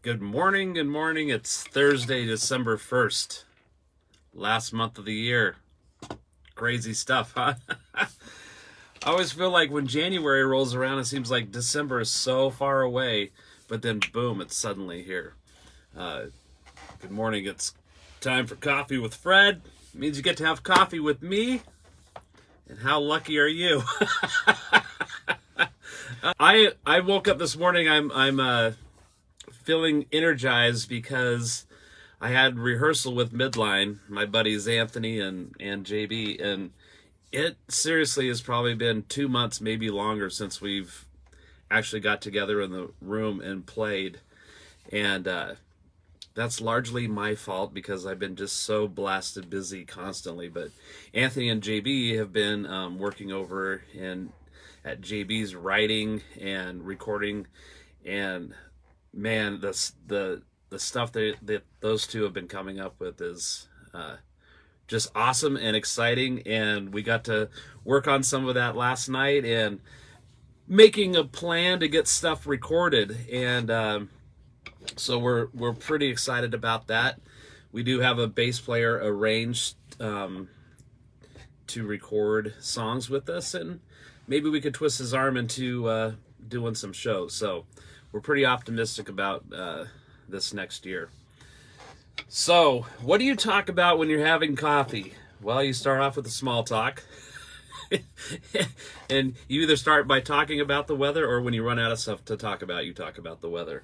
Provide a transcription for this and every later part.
Good morning, good morning. It's Thursday, December 1st. Last month of the year. Crazy stuff, huh? I always feel like when January rolls around, it seems like December is so far away, but then boom, it's suddenly here. Good morning. It's time for Coffee with Fred. It means you get to have coffee with me. And how lucky are you? I woke up this morning. I'm feeling energized because I had rehearsal with Midline, my buddies Anthony and JB, and it seriously has probably been 2 months, maybe longer, since we've actually got together in the room and played. And that's largely my fault because I've been just so blasted busy constantly. But Anthony and JB have been working over at JB's writing and recording, and man, the stuff that those two have been coming up with is just awesome and exciting. And we got to work on some of that last night and making a plan to get stuff recorded. And so we're pretty excited about that. We do have a bass player arranged to record songs with us, and maybe we could twist his arm into doing some shows. So we're pretty optimistic about this next year. So, what do you talk about when you're having coffee? Well, you start off with a small talk. And you either start by talking about the weather, or when you run out of stuff to talk about, you talk about the weather.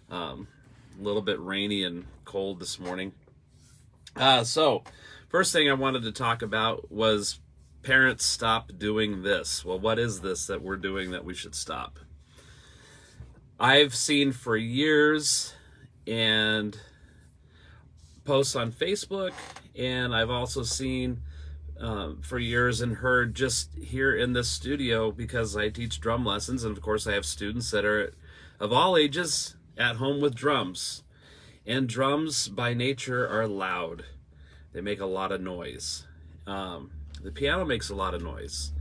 A little bit rainy and cold this morning. So, first thing I wanted to talk about was parents stop doing this. Well, what is this that we're doing that we should stop? I've seen for years and posts on Facebook, and I've also seen for years and heard just here in this studio, because I teach drum lessons, and of course I have students that are of all ages at home with drums. And drums by nature are loud. They make a lot of noise. The piano makes a lot of noise.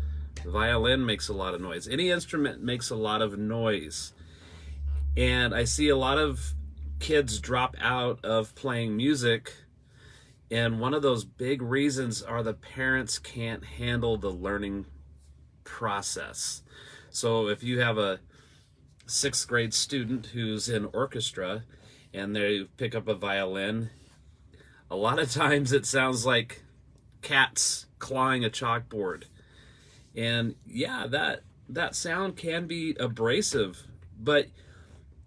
The violin makes a lot of noise. Any instrument makes a lot of noise. And I see a lot of kids drop out of playing music, and one of those big reasons are the parents can't handle the learning process. So if you have a 6th grade student who's in orchestra and they pick up a violin, a lot of times it sounds like cats clawing a chalkboard. And yeah, that sound can be abrasive, but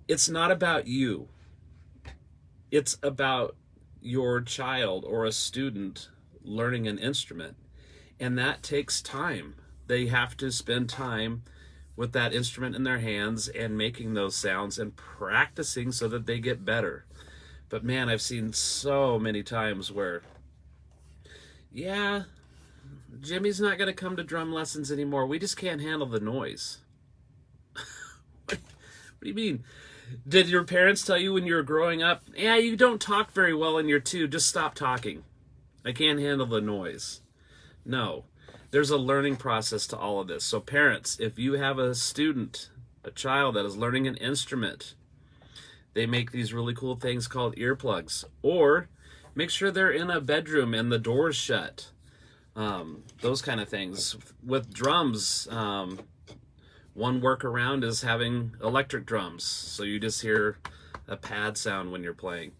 it's not about you. It's about your child or a student learning an instrument. And that takes time. They have to spend time with that instrument in their hands and making those sounds and practicing so that they get better. But man, I've seen so many times where, yeah, Jimmy's not going to come to drum lessons anymore. We just can't handle the noise. What do you mean? Did your parents tell you when you were growing up, yeah, you don't talk very well in year 2, just stop talking. I can't handle the noise. No, there's a learning process to all of this. So parents, if you have a student, a child that is learning an instrument, they make these really cool things called earplugs, or make sure they're in a bedroom and the door's shut. Those kind of things. With drums, one workaround is having electric drums, so you just hear a pad sound when you're playing.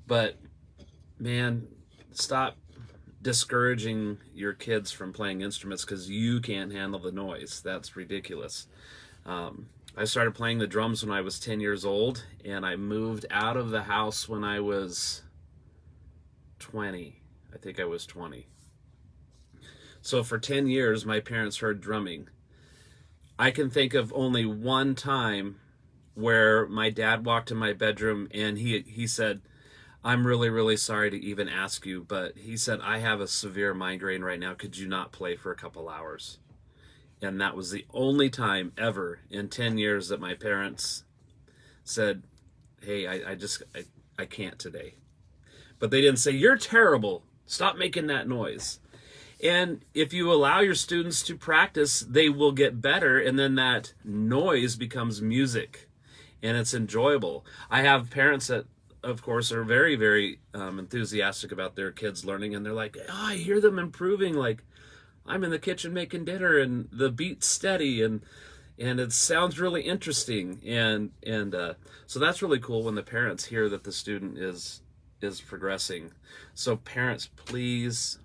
But man, stop discouraging your kids from playing instruments because you can't handle the noise. That's ridiculous. I started playing the drums when I was 10 years old, and I moved out of the house when I was 20. I think I was 20. So for 10 years, my parents heard drumming. I can think of only one time where my dad walked in my bedroom and he said, I'm really, really sorry to even ask you, but he said, I have a severe migraine right now. Could you not play for a couple hours? And that was the only time ever in 10 years that my parents said, hey, I can't today. But they didn't say, you're terrible. Stop making that noise. And if you allow your students to practice, they will get better, and then that noise becomes music. and it's enjoyable. I have parents that, of course, are very, very enthusiastic about their kids learning, and they're like, oh, I hear them improving. Like, I'm in the kitchen making dinner, and the beat's steady, and it sounds really interesting, and so that's really cool when the parents hear that the student is progressing. So parents, please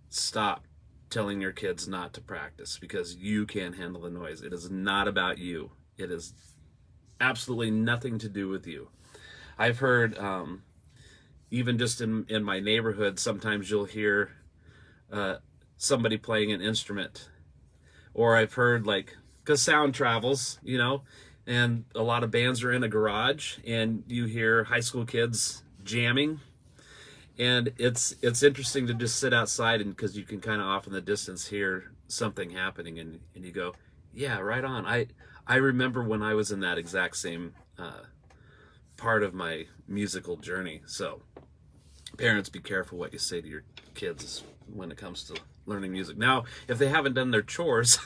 stop telling your kids not to practice because you can't handle the noise. It is not about you. It is absolutely nothing to do with you. I've heard, even just in my neighborhood, sometimes you'll hear somebody playing an instrument. Or I've heard, like, because sound travels, and a lot of bands are in a garage, and you hear high school kids jamming. And it's interesting to just sit outside, and because you can kind of off in the distance hear something happening, and you go, yeah, right on. I remember when I was in that exact same part of my musical journey. So parents, be careful what you say to your kids when it comes to learning music. Now, if they haven't done their chores,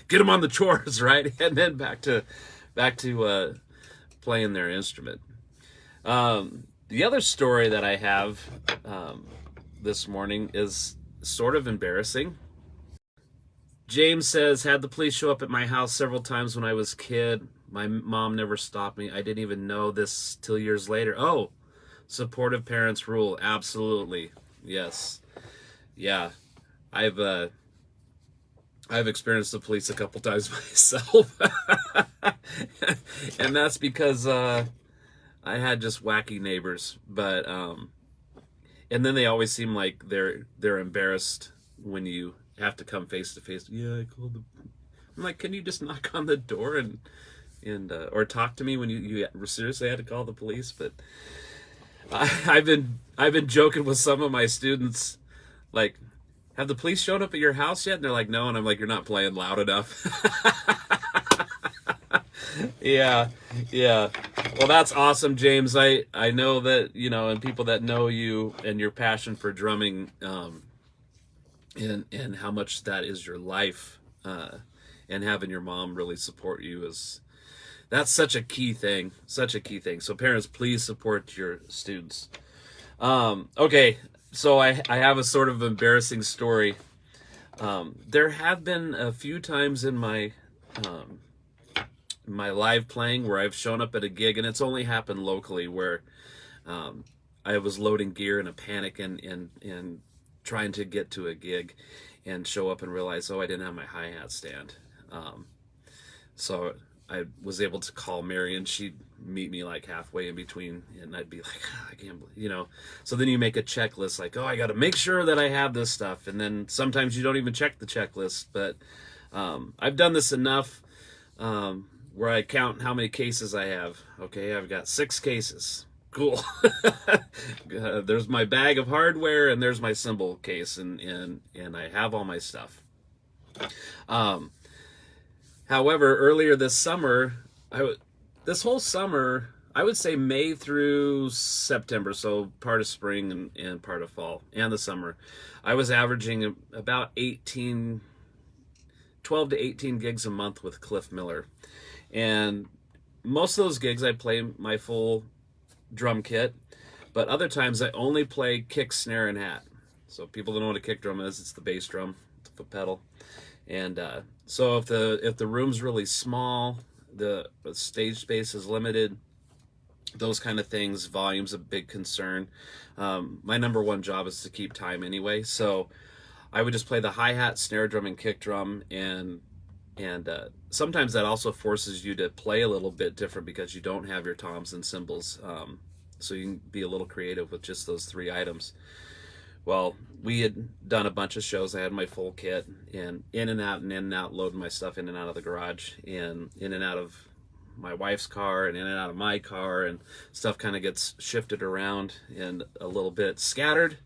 get them on the chores, right? And then back to playing their instrument. The other story that I have this morning is sort of embarrassing. James says, had the police show up at my house several times when I was a kid. My mom never stopped me. I didn't even know this till years later. Oh, supportive parents rule. Absolutely. Yes. Yeah. I've experienced the police a couple times myself. And that's because I had just wacky neighbors, but and then they always seem like they're embarrassed when you have to come face to face. Yeah, I called I'm like, can you just knock on the door and or talk to me when you seriously had to call the police? But I've been joking with some of my students, like, have the police shown up at your house yet? And they're like, no. And I'm like, you're not playing loud enough. Yeah. Well, that's awesome, James. I know that, and people that know you and your passion for drumming, and how much that is your life, and having your mom really support you that's such a key thing. So parents, please support your students. Okay. So I have a sort of embarrassing story. There have been a few times in my live playing where I've shown up at a gig, and it's only happened locally, where I was loading gear in a panic and trying to get to a gig and show up and realize, I didn't have my hi-hat stand. So I was able to call Mary, and she'd meet me like halfway in between, and I'd be like, I can't believe, so then you make a checklist, like, I got to make sure that I have this stuff. And then sometimes you don't even check the checklist, but I've done this enough where I count how many cases I have. Okay, I've got 6 cases. Cool. There's my bag of hardware, and there's my cymbal case, and I have all my stuff. However, earlier this summer, this whole summer, I would say May through September, so part of spring and part of fall and the summer, I was averaging about 12 to 18 gigs a month with Cliff Miller. And most of those gigs I play my full drum kit, but other times I only play kick, snare, and hat. So people don't know what a kick drum is. It's the bass drum, it's a pedal. And so if the room's really small, the stage space is limited, those kind of things, volume's a big concern. My number one job is to keep time anyway, so I would just play the hi-hat, snare drum, and kick drum, and sometimes that also forces you to play a little bit different because you don't have your toms and cymbals, so you can be a little creative with just those 3 items. Well, we had done a bunch of shows. I had my full kit, and in and out, loading my stuff in and out of the garage, and in and out of my wife's car, and in and out of my car, and stuff kind of gets shifted around and a little bit scattered.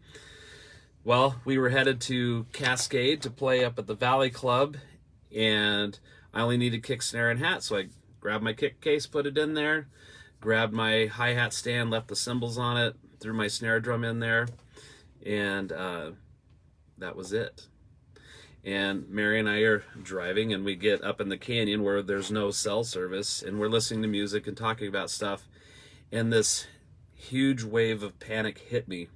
Well, we were headed to Cascade to play up at the Valley Club, and I only needed kick, snare, and hat, so I grabbed my kick case, put it in there, grabbed my hi-hat stand, left the cymbals on it, threw my snare drum in there, and that was it. And Mary and I are driving, and we get up in the canyon where there's no cell service, and we're listening to music and talking about stuff. And this huge wave of panic hit me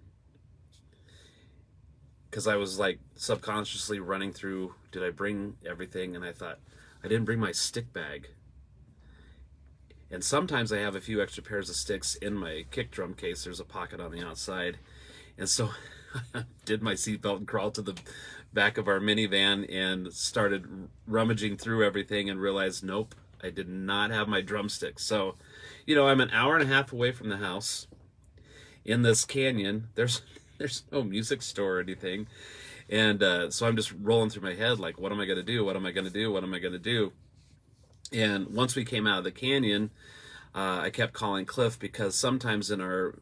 because I was like subconsciously running through, did I bring everything? And I thought, I didn't bring my stick bag. And sometimes I have a few extra pairs of sticks in my kick drum case. There's a pocket on the outside. And so I did my seatbelt and crawled to the back of our minivan and started rummaging through everything and realized, nope, I did not have my drumsticks. So, I'm an hour and a half away from the house in this canyon. There's no music store or anything. And so I'm just rolling through my head like, what am I going to do? What am I going to do? What am I going to do? And once we came out of the canyon, I kept calling Cliff, because sometimes in our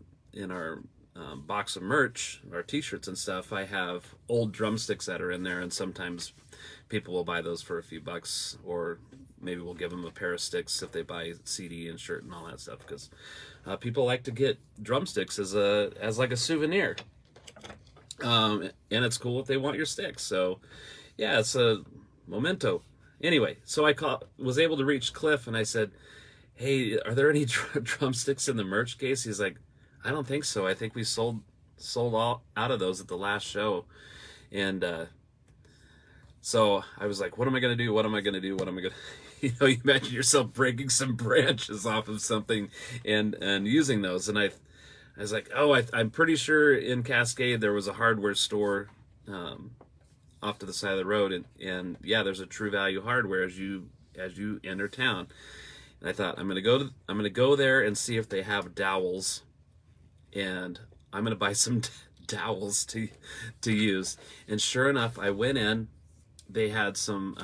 box of merch, our t-shirts and stuff, I have old drumsticks that are in there, and sometimes people will buy those for a few bucks, or maybe we'll give them a pair of sticks if they buy CD and shirt and all that stuff, because people like to get drumsticks as like a souvenir. And it's cool if they want your sticks. So yeah, it's a memento. Anyway, so I was able to reach Cliff, and I said, hey, are there any drumsticks in the merch case? He's like, I don't think so. I think we sold all out of those at the last show. And so I was like, what am I going to do? What am I going to do? What am I going to... you imagine yourself breaking some branches off of something and using those. And I was like, I'm pretty sure in Cascade there was a hardware store off to the side of the road, and yeah, there's a True Value Hardware as you enter town. And I thought, I'm gonna go there and see if they have dowels, and I'm gonna buy some dowels to use. And sure enough, I went in. They had some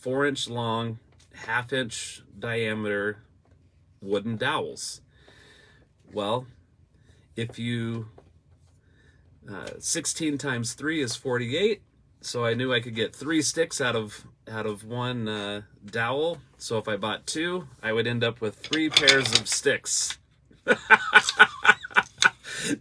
4-inch long, 1/2-inch diameter wooden dowels. Well, if you 16 times 3 is 48, so I knew I could get 3 sticks out of one dowel. So if I bought 2, I would end up with 3 pairs of sticks.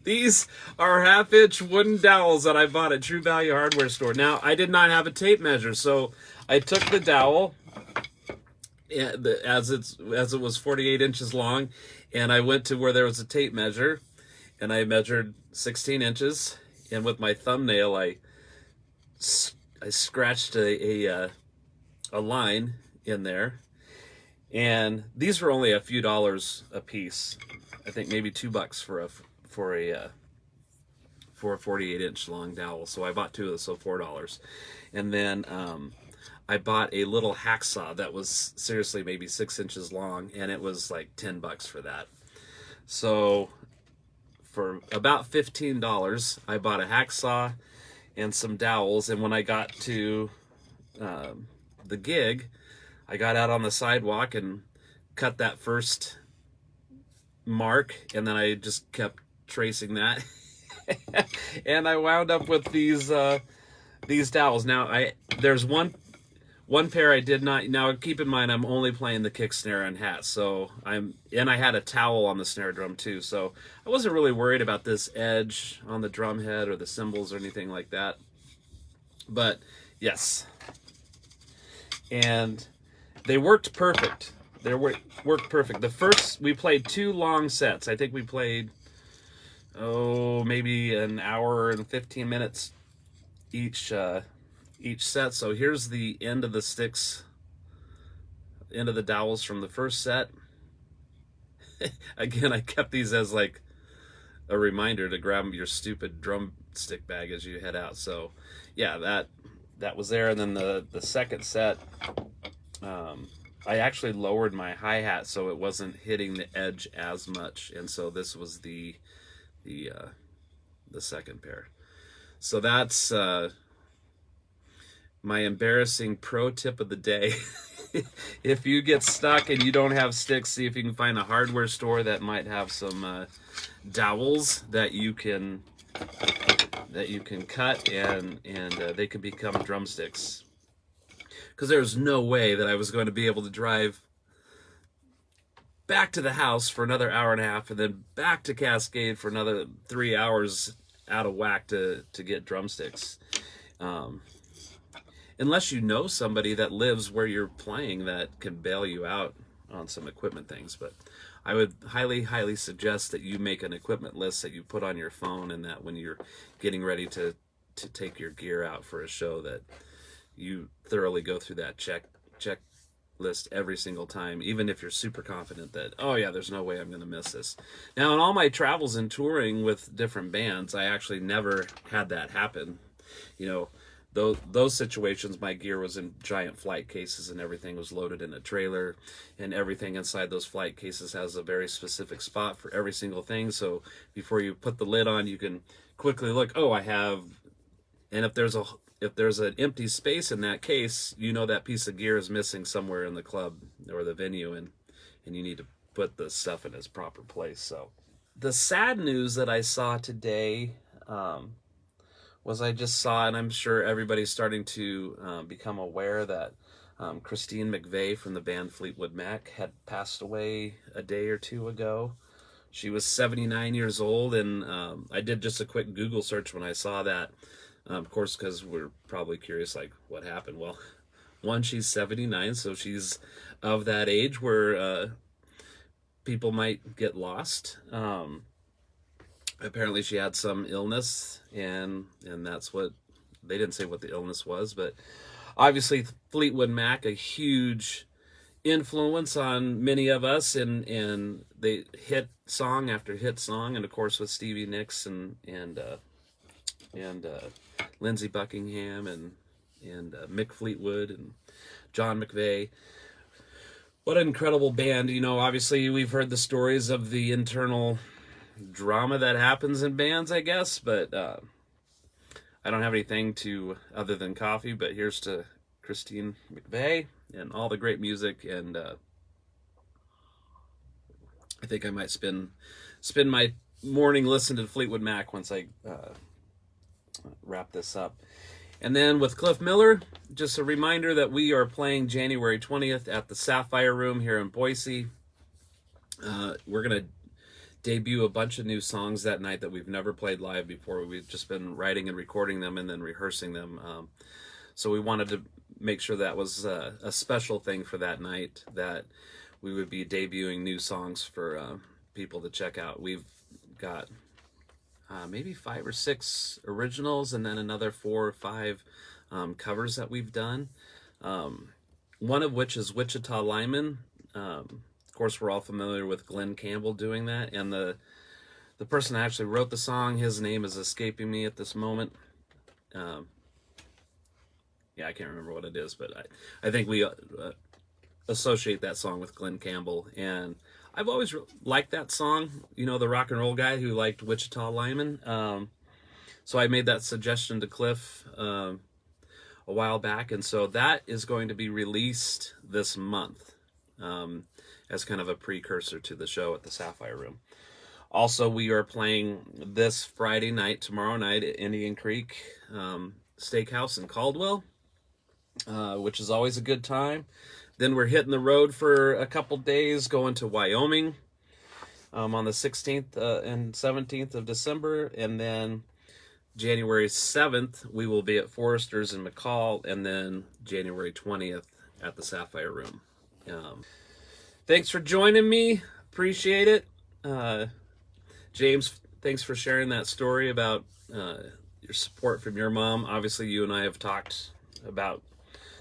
These are 1/2-inch wooden dowels that I bought at True Value Hardware Store. Now, I did not have a tape measure, so I took the dowel as it was 48 inches long, and I went to where there was a tape measure, and I measured 16 inches, and with my thumbnail, I scratched a line in there, and these were only a few dollars a piece. I think maybe $2 for a 48-inch long dowel. So I bought 2 of those, so $4. And then I bought a little hacksaw that was seriously maybe 6 inches long, and it was like $10 for that. So for about $15, I bought a hacksaw and some dowels. And when I got to the gig, I got out on the sidewalk and cut that first mark, and then I just kept tracing that. And I wound up with these dowels. Now there's one pair I did not. Now keep in mind, I'm only playing the kick, snare, and hat. So I had a towel on the snare drum too. So I wasn't really worried about this edge on the drum head or the cymbals or anything like that. But yes, and they worked perfect. They worked perfect. The first, we played 2 long sets. I think we played maybe an hour and 15 minutes each set. So here's the end of the sticks, end of the dowels from the first set. Again, I kept these as like a reminder to grab your stupid drumstick bag as you head out. So yeah, that was there. And then the second set, I actually lowered my hi-hat so it wasn't hitting the edge as much, and so this was the second pair. So that's my embarrassing pro tip of the day. If you get stuck and you don't have sticks, see if you can find a hardware store that might have some dowels that you can cut, and they can become drumsticks. Because there's no way that I was going to be able to drive back to the house for another hour and a half, and then back to Cascade for another 3 hours out of whack to get drumsticks. unless you know somebody that lives where you're playing that can bail you out on some equipment things. But I would highly suggest that you make an equipment list that you put on your phone, and that when you're getting ready to take your gear out for a show, that you thoroughly go through that checklist every single time, even if you're super confident that, oh yeah, there's no way I'm going to miss this. Now, in all my travels and touring with different bands, I actually never had that happen. You know, those situations, my gear was in giant flight cases and everything was loaded in a trailer, and everything inside those flight cases has a very specific spot for every single thing. So before you put the lid on, you can quickly look, oh, I have, and if there's an empty space in that case, you know that piece of gear is missing somewhere in the club or the venue, and you need to put the stuff in its proper place. So the sad news that I saw today, was I just saw, and I'm sure everybody's starting to become aware, that Christine McVeigh from the band Fleetwood Mac had passed away a day or two ago. She was 79 years old, and I did just a quick Google search when I saw that, of course, because we're probably curious, like, what happened? Well, one, she's 79, so she's of that age where people might get lost. Apparently she had some illness, and that's what, they didn't say what the illness was, but obviously Fleetwood Mac, a huge influence on many of us, and they hit song after hit song, and of course with Stevie Nicks and Lindsey Buckingham and Mick Fleetwood and John McVeigh. What an incredible band. You know, obviously we've heard the stories of the internal drama that happens in bands, I guess, but I don't have anything other than coffee. But here's to Christine McVeigh and all the great music, and I think I might spend my morning listening to Fleetwood Mac once I wrap this up. And then with Cliff Miller, just a reminder that we are playing January 20th at the Sapphire Room here in Boise. We're going to debut a bunch of new songs that night that we've never played live before. We've just been writing and recording them and then rehearsing them. So we wanted to make sure that was a special thing for that night, that we would be debuting new songs for people to check out. We've got maybe 5 or 6 originals, and then another 4 or 5 covers that we've done. One of which is Wichita Lineman. Of course, we're all familiar with Glenn Campbell doing that, and the person that actually wrote the song, his name is escaping me at this moment. I can't remember what it is, but I think we associate that song with Glenn Campbell, and I've always liked that song, the rock and roll guy who liked Wichita Lineman. So I made that suggestion to Cliff a while back, and so that is going to be released this month as kind of a precursor to the show at the Sapphire Room. Also, we are playing this Friday night, tomorrow night, at Indian Creek Steakhouse in Caldwell, which is always a good time. Then we're hitting the road for a couple days, going to Wyoming on the 16th and 17th of December. And then January 7th, we will be at Forrester's in McCall. And then January 20th at the Sapphire Room. Thanks for joining me. Appreciate it. James, thanks for sharing that story about your support from your mom. Obviously, you and I have talked about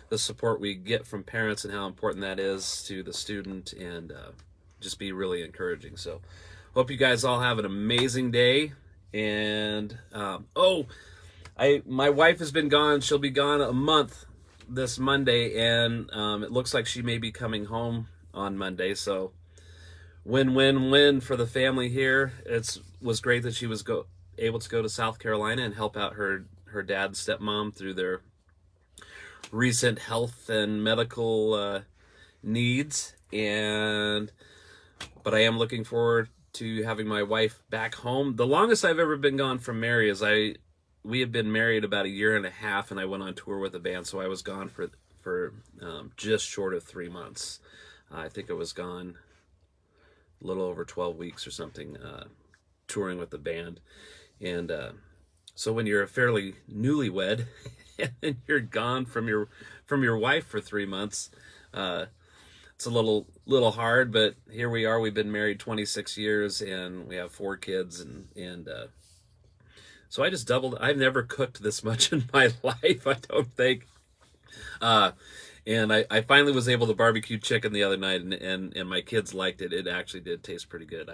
the support we get from parents and how important that is to the student, and just be really encouraging. So hope you guys all have an amazing day. And my wife has been gone. She'll be gone a month this Monday, and it looks like she may be coming home on Monday. So win for the family here. It was great that she was able to go to South Carolina and help out her dad and stepmom through their recent health and medical needs. But I am looking forward to having my wife back home. The longest I've ever been gone from Mary is we had been married about 1.5 years, and I went on tour with the band, so I was gone for just short of 3 months. I think I was gone a little over 12 weeks or something, touring with the band. And So when you're a fairly newlywed and you're gone from your wife for 3 months, it's a little hard. But here we are. We've been married 26 years, and we have 4 kids, and so I just doubled. I've never cooked this much in my life, I don't think. And I finally was able to barbecue chicken the other night, and my kids liked it. It actually did taste pretty good.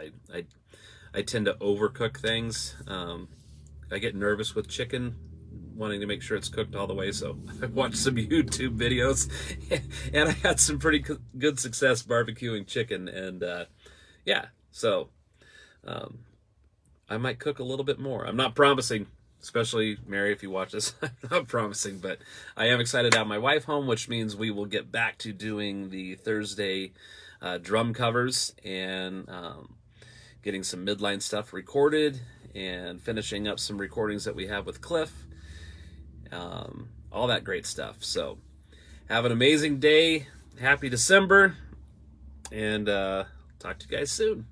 I tend to overcook things. I get nervous with chicken, wanting to make sure it's cooked all the way. So I watched some YouTube videos, and I had some pretty good success barbecuing chicken. And yeah, so I might cook a little bit more. I'm not promising. Especially, Mary, if you watch this, I'm not promising, but I am excited to have my wife home, which means we will get back to doing the Thursday drum covers and getting some midline stuff recorded and finishing up some recordings that we have with Cliff. All that great stuff. So have an amazing day. Happy December. And talk to you guys soon.